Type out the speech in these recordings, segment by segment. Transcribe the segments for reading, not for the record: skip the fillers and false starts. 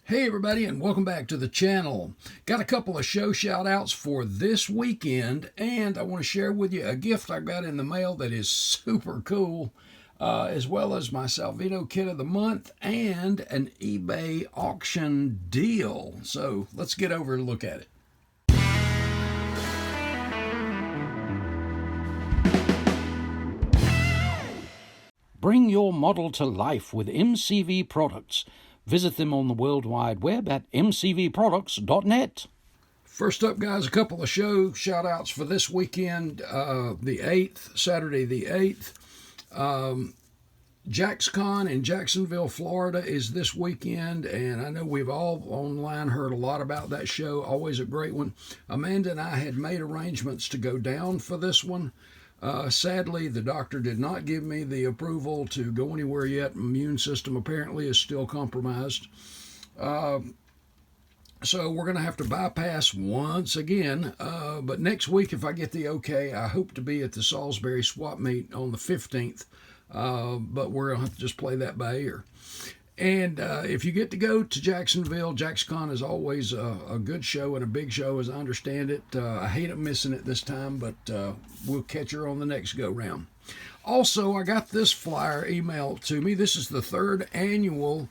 Hey everybody, and welcome back to the channel. Got a couple of show shout outs for this weekend, and I want to share with you a gift I got in the mail that is super cool, as well as my Salvino kit of the month and an eBay auction deal. So let's get over and look at it. Bring your model to life with MCV products. Visit them on the World Wide Web at mcvproducts.net. First up, guys, a couple of show shout-outs for this weekend, the 8th, Saturday the 8th. JaxCon in Jacksonville, Florida is this weekend, and I know we've all online heard a lot about that show. Always a great one. Amanda and I had made arrangements to go down for this one. Sadly, the doctor did not give me the approval to go anywhere yet. My immune system apparently is still compromised. So we're going to have to bypass once again. But next week, if I get the okay, I hope to be at the Salisbury swap meet on the 15th. But we're going to have to just play that by ear. And if you get to go to Jacksonville, JaxCon is always a good show and a big show, as I understand it. I hate it missing it this time, but we'll catch her on the next go-round. Also, I got this flyer emailed to me. This is the third annual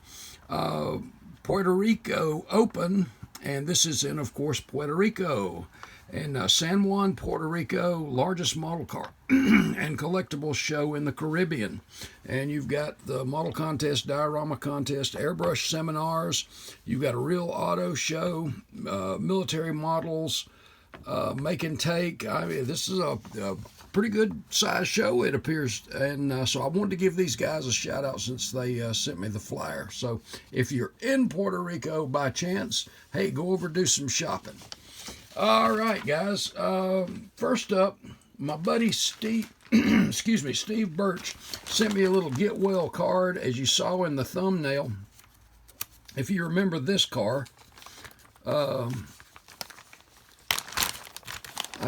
Puerto Rico Open, and this is in, of course, Puerto Rico. And San Juan, Puerto Rico, largest model car and collectibles show in the Caribbean. And you've got the model contest, diorama contest, airbrush seminars. You've got a real auto show, military models, make and take. I mean, this is a pretty good size show, it appears. And so I wanted to give these guys a shout out since they sent me the flyer. So if you're in Puerto Rico by chance, hey, go over and do some shopping. All right, guys. First up, my buddy Steve, Steve Birch sent me a little get well card, as you saw in the thumbnail. If you remember this car, I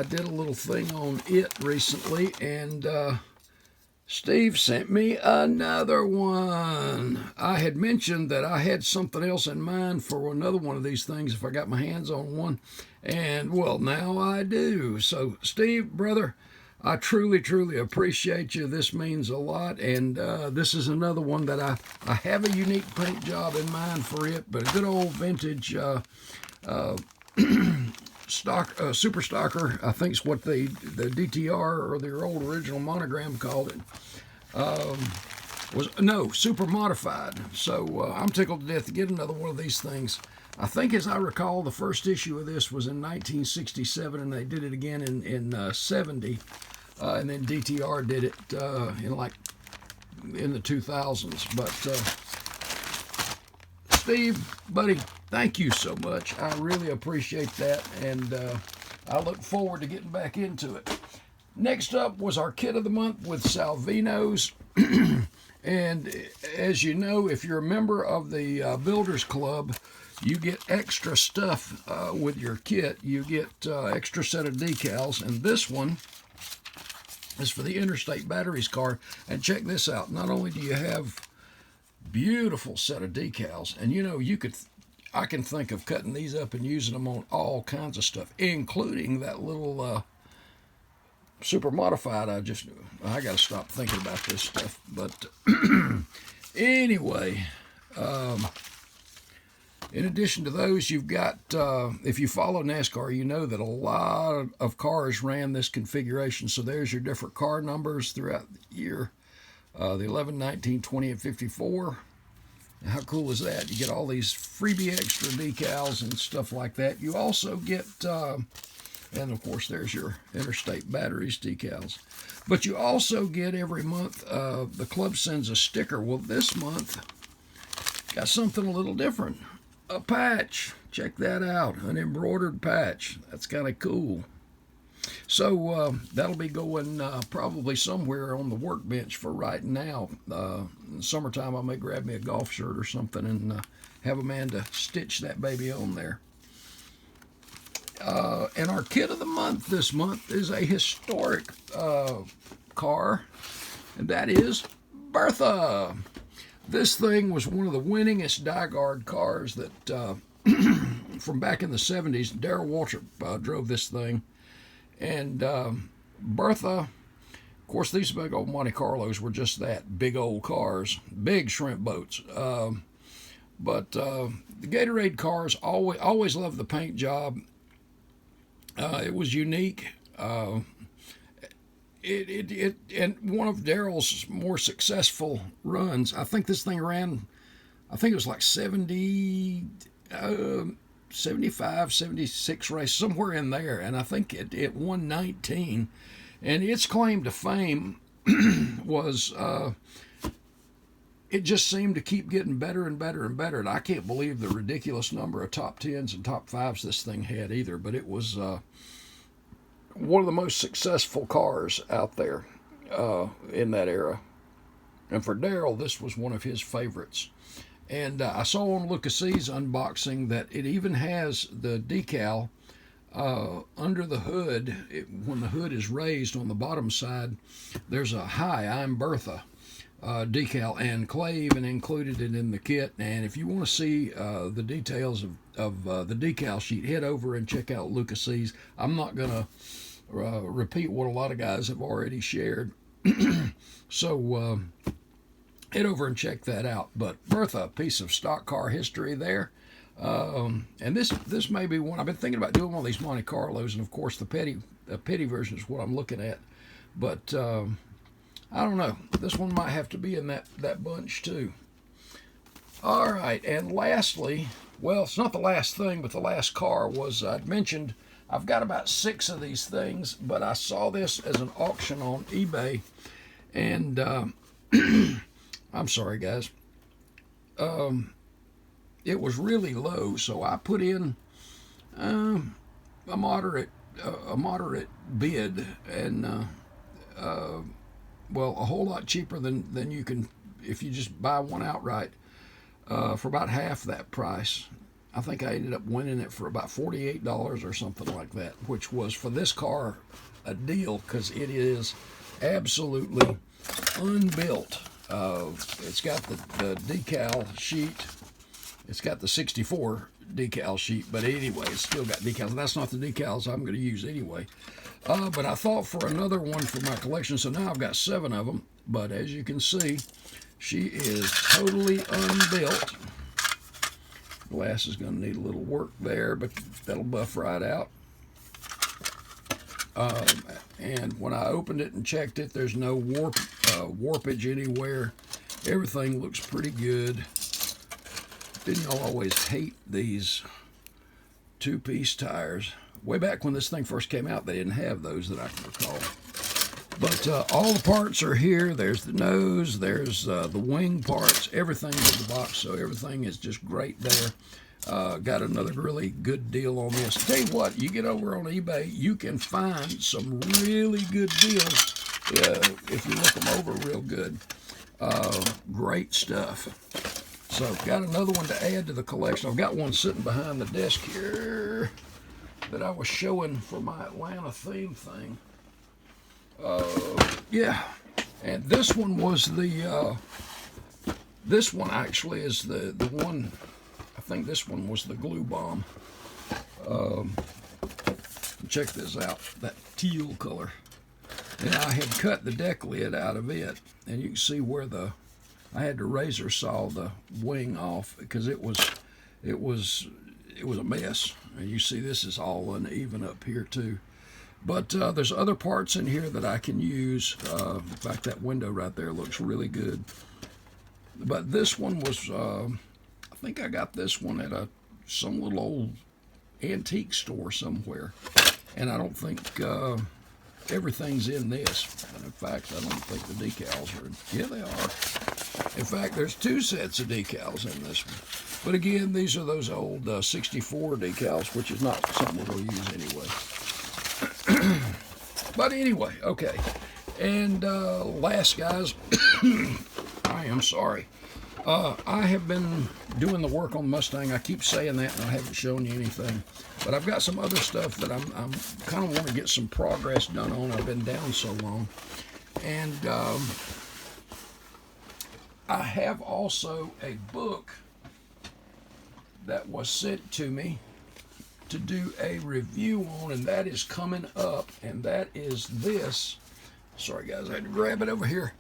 did a little thing on it recently, and Steve sent me another one. I had mentioned that I had something else in mind for another one of these things if I got my hands on one. And, well, now I do. So, Steve, brother, I truly, truly appreciate you. This means a lot. And this is another one that I have a unique paint job in mind for it, but a good old vintage Super Stocker, I think is what the DTR or their old original monogram called it. Super modified. So I'm tickled to death to get another one of these things. I think, as I recall, the first issue of this was in 1967, and they did it again in 70, and then DTR did it in the 2000s. But Steve, buddy, thank you so much. I really appreciate that, and I look forward to getting back into it. Next up was our kit of the month with Salvinos. And as you know, if you're a member of the Builders Club, you get extra stuff with your kit. You get extra set of decals, and this one is for the Interstate Batteries car. And check this out. Not only do you have beautiful set of decals, and you know, I can think of cutting these up and using them on all kinds of stuff, including that little super modified. I got to stop thinking about this stuff. But anyway, in addition to those, you've got, if you follow NASCAR, you know that a lot of cars ran this configuration. So there's your different car numbers throughout the year, the 11, 19, 20, and 54. And how cool is that? You get all these freebie extra decals and stuff like that. You also get, and of course, there's your Interstate Batteries decals. But you also get every month, the club sends a sticker. Well, this month, got something a little different. A patch. Check that out. An embroidered patch. That's kind of cool. So that'll be going probably somewhere on the workbench for right now. In the summertime, I may grab me a golf shirt or something and have Amanda stitch that baby on there. And our kit of the month this month is a historic car, and that is Bertha. This thing was one of the winningest die-guard cars that from back in the 70s. Darrell Waltrip drove this thing. And Bertha, of course, these big old Monte Carlos were just that, big old cars, big shrimp boats. But the Gatorade cars, always loved the paint job. It was unique. And one of Darrell's more successful runs, I think this thing ran, I think it was like 75, 76 races, somewhere in there. And I think it won 19. And its claim to fame was it just seemed to keep getting better and better and better. And I can't believe the ridiculous number of top 10s and top 5s this thing had either. But it was one of the most successful cars out there in that era. And for Darrell, this was one of his favorites. And I saw on Lucas's unboxing that it even has the decal under the hood. When the hood is raised on the bottom side, there's a "Hi, I'm Bertha" decal, and Clay even included it in the kit. And if you want to see the details of the decal sheet, head over and check out Lucas's. I'm not going to repeat what a lot of guys have already shared. So head over and check that out. But Bertha, a piece of stock car history there. And this may be one I've been thinking about doing, one of these Monte Carlos, and of course the petty version is what I'm looking at. But I don't know. This one might have to be in that bunch too. All right, and lastly, well, it's not the last thing, but the last car was, I'd mentioned I've got about 6 of these things, but I saw this as an auction on eBay, and I'm sorry, guys. It was really low, so I put in a moderate bid, and well, a whole lot cheaper than you can if you just buy one outright for about half that price. I think I ended up winning it for about $48 or something like that, which was for this car a deal because it is absolutely unbuilt. It's got the decal sheet. It's got the 64 decal sheet, but anyway, it's still got decals. That's not the decals I'm going to use anyway. But I thought for another one for my collection, so now I've got 7 of them. But as you can see, she is totally unbuilt. Glass is going to need a little work there, but that'll buff right out. And when I opened it and checked it, there's no warpage anywhere. Everything looks pretty good. Didn't y'all always hate these 2-piece tires? Way back when this thing first came out, they didn't have those that I can recall. But all the parts are here. There's the nose, there's the wing parts, everything's in the box, so everything is just great there. Got another really good deal on this. Tell you what, you get over on eBay, you can find some really good deals if you look them over real good. Great stuff. So I've got another one to add to the collection. I've got one sitting behind the desk here that I was showing for my Atlanta theme thing. Yeah, and this one was this one actually is the one, I think this one was the glue bomb. Check this out, that teal color. And I had cut the deck lid out of it, and you can see where I had to razor saw the wing off because it was a mess. And you see this is all uneven up here too. But there's other parts in here that I can use. In fact, that window right there looks really good. But this one was, I think I got this one at some little old antique store somewhere. And I don't think everything's in this. In fact, I don't think the decals are. Yeah, they are. In fact, there's 2 sets of decals in this one. But again, these are those old 64 decals, which is not something we'll use anyway. But anyway, okay. And last, guys, I am sorry. I have been doing the work on Mustang. I keep saying that, and I haven't shown you anything. But I've got some other stuff that I'm kind of want to get some progress done on. I've been down so long. And I have also a book that was sent to me to do a review on, and that is coming up, and that is this. Sorry guys, I had to grab it over here.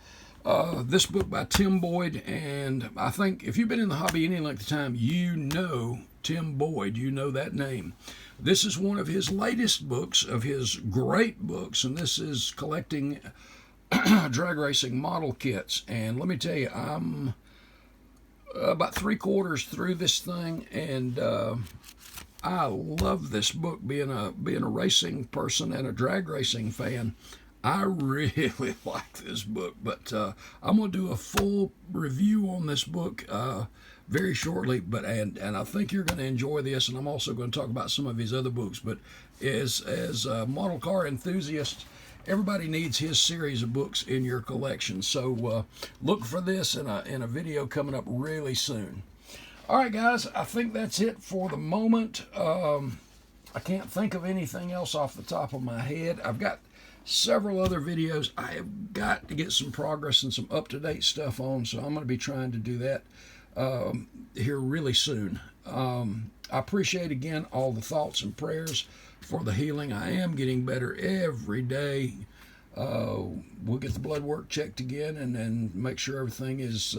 This book by Tim Boyd, and I think if you've been in the hobby any length of time, you know Tim Boyd, you know that name. This is one of his latest books, of his great books, and this is collecting drag racing model kits. And let me tell you, I'm about 3/4 through this thing, and I love this book. Being a racing person and a drag racing fan, I really like this book. But I'm gonna do a full review on this book very shortly. But and I think you're gonna enjoy this. And I'm also going to talk about some of his other books. But as a model car enthusiast, everybody needs his series of books in your collection. So look for this in a video coming up really soon. All right, guys, I think that's it for the moment. I can't think of anything else off the top of my head. I've got several other videos I have got to get some progress and some up-to-date stuff on, so I'm going to be trying to do that here really soon. I appreciate, again, all the thoughts and prayers for the healing. I am getting better every day. We'll get the blood work checked again and make sure everything is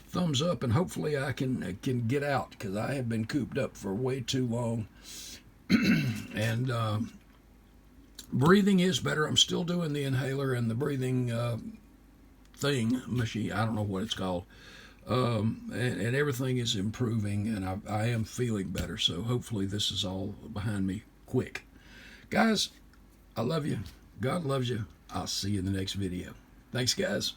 thumbs up, and hopefully I can get out, because I have been cooped up for way too long. And breathing is better. I'm still doing the inhaler and the breathing machine. I don't know what it's called. And everything is improving, and I am feeling better. So hopefully this is all behind me quick. Guys, I love you. God loves you. I'll see you in the next video. Thanks, guys.